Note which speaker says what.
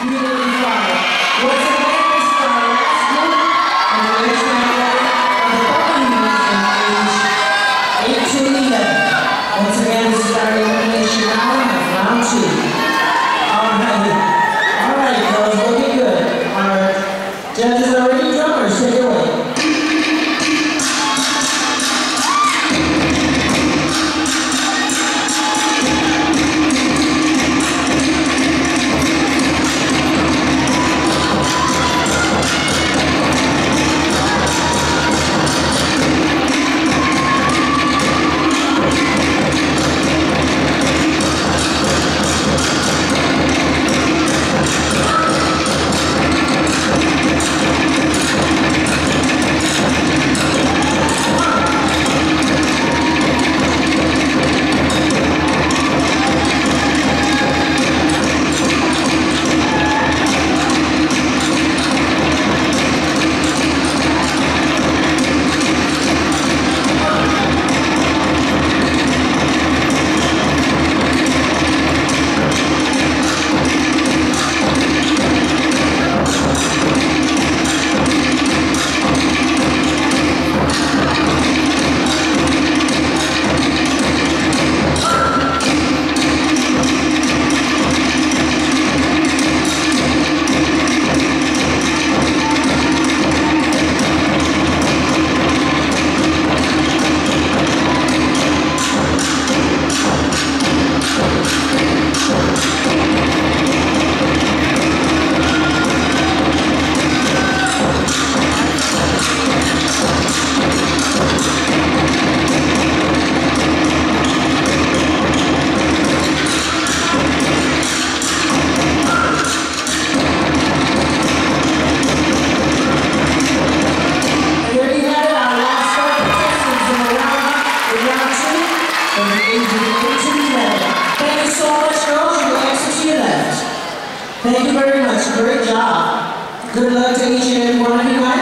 Speaker 1: Unity 5. Once again, this is our last group, and the next member of the Buccaneers in age 8 to 11. Once again, this is our elimination round of round 2. Alright, girls, looking good. Our judges are ready, drummers, take it away. Thank you so much, girls. You can exit to your left. Thank you very much. Great job. Good luck to each and every one of you guys.